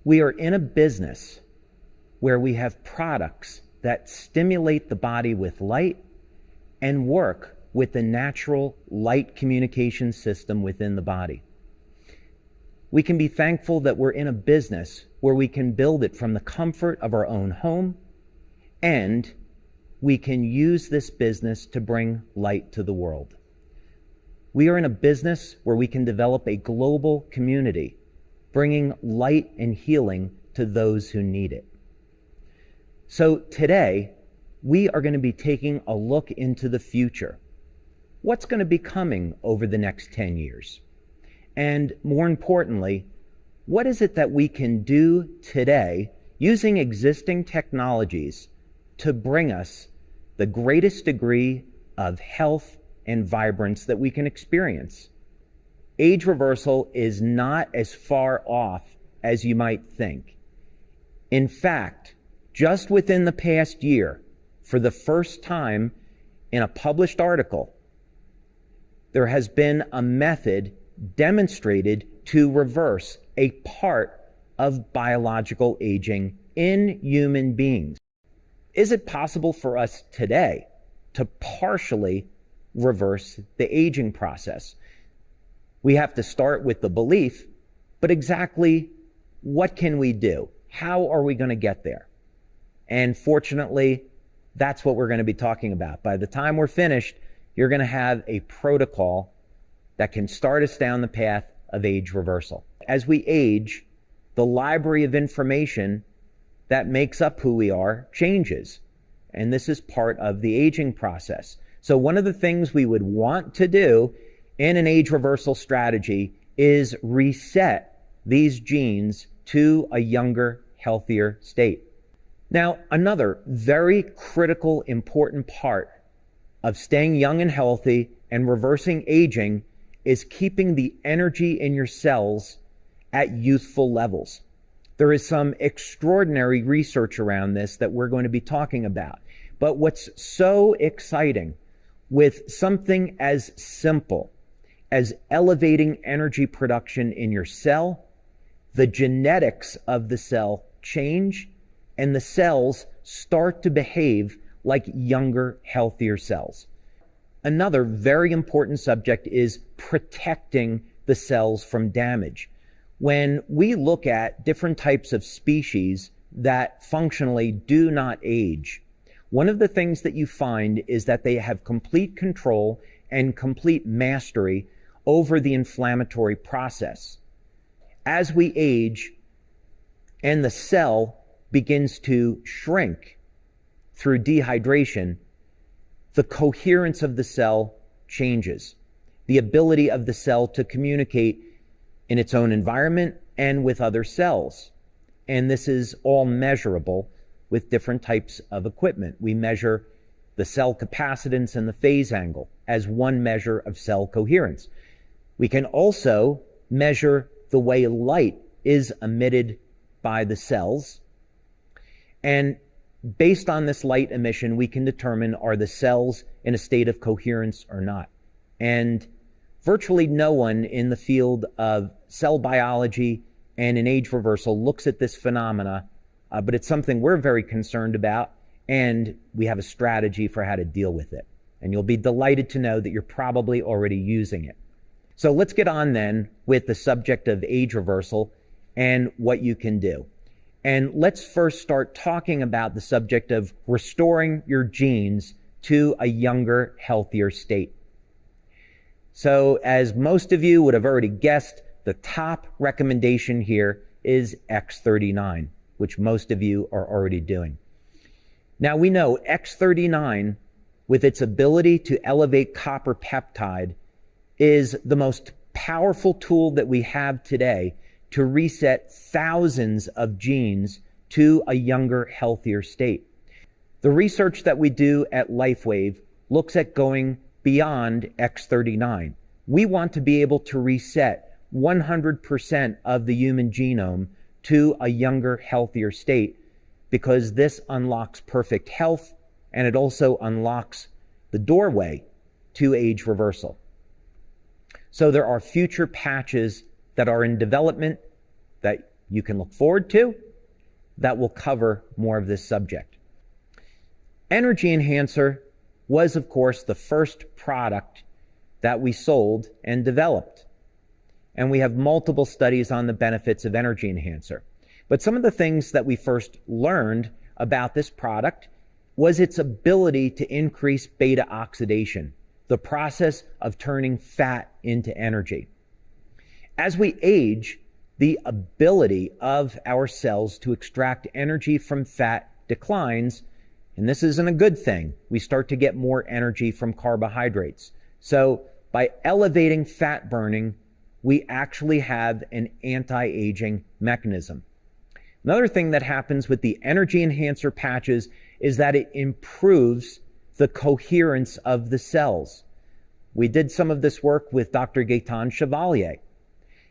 We are in a business where we have products that stimulate the body with light and work with the natural light communication system within the body. We can be thankful that we're in a business where we can build it from the comfort of our own home, and we can use this business to bring light to the world. We are in a business where we can develop a global community, bringing light and healing to those who need it. So today, we are going to be taking a look into the future. What's going to be coming over the next 10 years? And more importantly, what is it that we can do today using existing technologies to bring us the greatest degree of health and vibrance that we can experience? Age reversal is not as far off as you might think. In fact, just within the past year, for the first time in a published article, there has been a method demonstrated to reverse a part of biological aging in human beings. Is it possible for us today to partially reverse the aging process? We have to start with the belief, but exactly what can we do? How are we going to get there? And fortunately, that's what we're going to be talking about. By the time we're finished, you're going to have a protocol that can start us down the path of age reversal. As we age, the library of information that makes up who we are changes. And this is part of the aging process. So one of the things we would want to do in an age reversal strategy is reset these genes to a younger, healthier state. Now, another very critical, important part of staying young and healthy and reversing aging is keeping the energy in your cells at youthful levels. There is some extraordinary research around this that we're going to be talking about. But what's so exciting with something as simple as elevating energy production in your cell, the genetics of the cell change, and the cells start to behave like younger, healthier cells. Another very important subject is protecting the cells from damage. When we look at different types of species that functionally do not age, one of the things that you find is that they have complete control and complete mastery over the inflammatory process. As we age and the cell begins to shrink through dehydration, the coherence of the cell changes. The ability of the cell to communicate in its own environment and with other cells. And this is all measurable with different types of equipment. We measure the cell capacitance and the phase angle as one measure of cell coherence. We can also measure the way light is emitted by the cells. And based on this light emission, we can determine, are the cells in a state of coherence or not? And virtually no one in the field of cell biology and in age reversal looks at this phenomena, but it's something we're very concerned about, and we have a strategy for how to deal with it. And you'll be delighted to know that you're probably already using it. So let's get on then with the subject of age reversal and what you can do. And let's first start talking about the subject of restoring your genes to a younger, healthier state. So as most of you would have already guessed, the top recommendation here is X39, which most of you are already doing. Now we know X39, with its ability to elevate copper peptide, is the most powerful tool that we have today to reset thousands of genes to a younger, healthier state. The research that we do at LifeWave looks at going beyond X39. We want to be able to reset 100% of the human genome to a younger, healthier state, because this unlocks perfect health, and it also unlocks the doorway to age reversal. So there are future patches that are in development that you can look forward to that will cover more of this subject. Energy Enhancer was, of course, the first product that we sold and developed. And we have multiple studies on the benefits of Energy Enhancer. But some of the things that we first learned about this product was its ability to increase beta oxidation, the process of turning fat into energy. As we age, the ability of our cells to extract energy from fat declines, and this isn't a good thing. We start to get more energy from carbohydrates. So by elevating fat burning, we actually have an anti-aging mechanism. Another thing that happens with the Energy Enhancer patches is that it improves the coherence of the cells. We did some of this work with Dr. Gaetan Chevalier.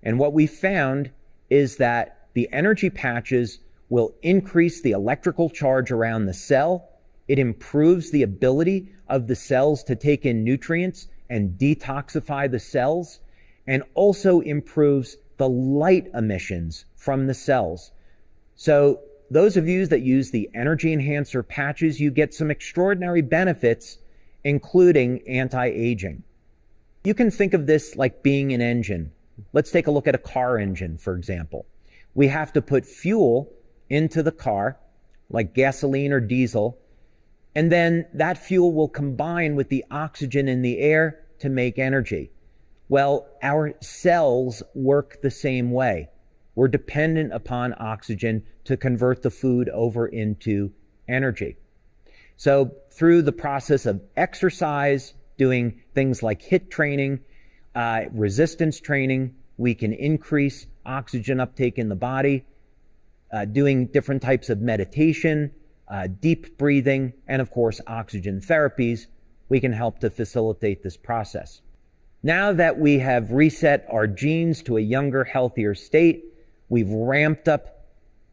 And what we found is that the energy patches will increase the electrical charge around the cell. It improves the ability of the cells to take in nutrients and detoxify the cells, and also improves the light emissions from the cells. So those of you that use the Energy Enhancer patches, you get some extraordinary benefits, including anti-aging. You can think of this like being an engine. Let's take a look at a car engine, for example. We have to put fuel into the car, like gasoline or diesel, and then that fuel will combine with the oxygen in the air to make energy. Well, our cells work the same way. We're dependent upon oxygen to convert the food over into energy. So through the process of exercise, doing things like HIIT training, resistance training, we can increase oxygen uptake in the body, doing different types of meditation, deep breathing, and of course, oxygen therapies, we can help to facilitate this process. Now that we have reset our genes to a younger, healthier state, we've ramped up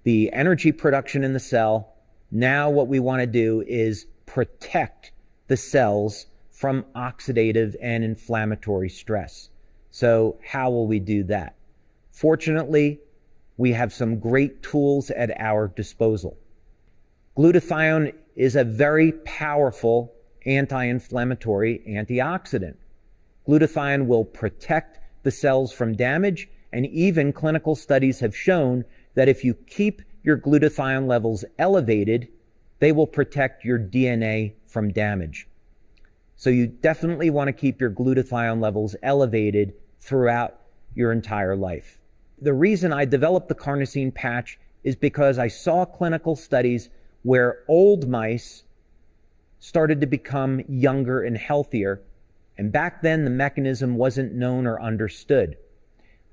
the energy production in the cell. Now what we want to do is protect the cells from oxidative and inflammatory stress. So how will we do that? Fortunately, we have some great tools at our disposal. Glutathione is a very powerful anti-inflammatory antioxidant. Glutathione will protect the cells from damage, and even clinical studies have shown that if you keep your glutathione levels elevated, they will protect your DNA from damage. So you definitely want to keep your glutathione levels elevated throughout your entire life. The reason I developed the carnosine patch is because I saw clinical studies where old mice started to become younger and healthier, and back then the mechanism wasn't known or understood.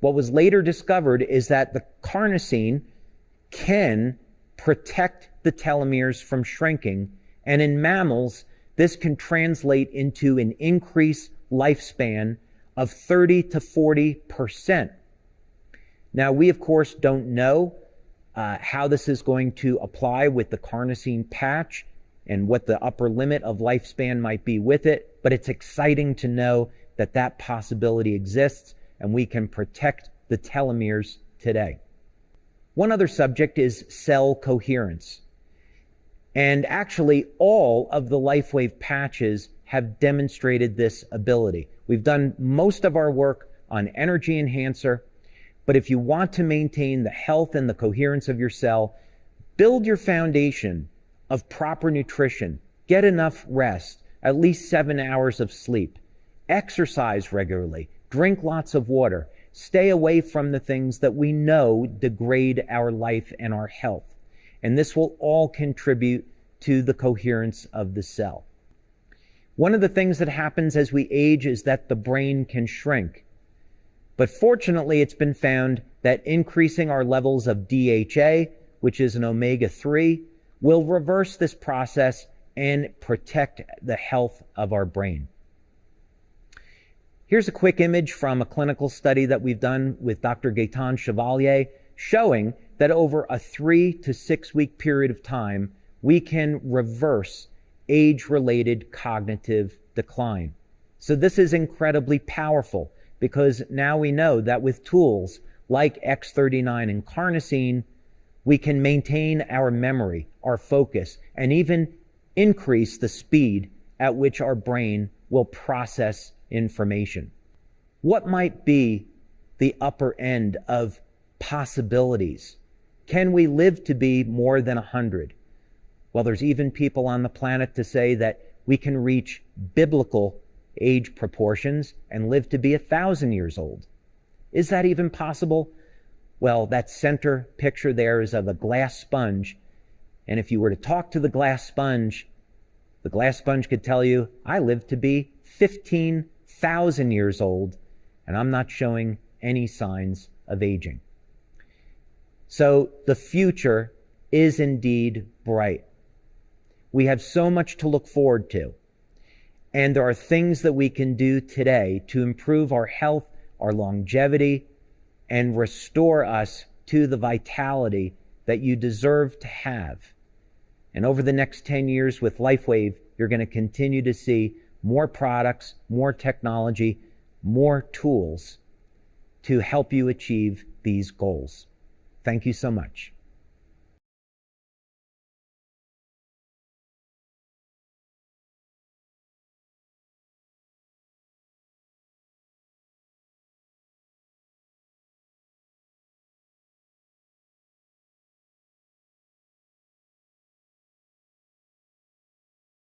What was later discovered is that the carnosine can protect the telomeres from shrinking, and in mammals, this can translate into an increased lifespan of 30 to 40%. Now, we of course don't know how this is going to apply with the carnosine patch and what the upper limit of lifespan might be with it, but it's exciting to know that that possibility exists and we can protect the telomeres today. One other subject is cell coherence. And actually, all of the LifeWave patches have demonstrated this ability. We've done most of our work on Energy Enhancer, but if you want to maintain the health and the coherence of your cell, build your foundation of proper nutrition, get enough rest, at least 7 hours of sleep, exercise regularly, drink lots of water, stay away from the things that we know degrade our life and our health. And this will all contribute to the coherence of the cell. One of the things that happens as we age is that the brain can shrink. But fortunately, it's been found that increasing our levels of DHA, which is an omega-3, will reverse this process and protect the health of our brain. Here's a quick image from a clinical study that we've done with Dr. Gaetan Chevalier, showing that over a 3 to 6 week period of time, we can reverse age-related cognitive decline. So this is incredibly powerful because now we know that with tools, like X39 and carnosine, we can maintain our memory, our focus, and even increase the speed at which our brain will process information. What might be the upper end of possibilities? Can we live to be more than 100? Well, there's even people on the planet to say that we can reach biblical age proportions and live to be 1,000 years old. Is that even possible? Well, that center picture there is of a glass sponge. And if you were to talk to the glass sponge could tell you, I live to be 15,000 years old, and I'm not showing any signs of aging. So the future is indeed bright. We have so much to look forward to. And there are things that we can do today to improve our health, our longevity, and restore us to the vitality that you deserve to have. And over the next 10 years with LifeWave, you're going to continue to see more products, more technology, more tools to help you achieve these goals. Thank you so much.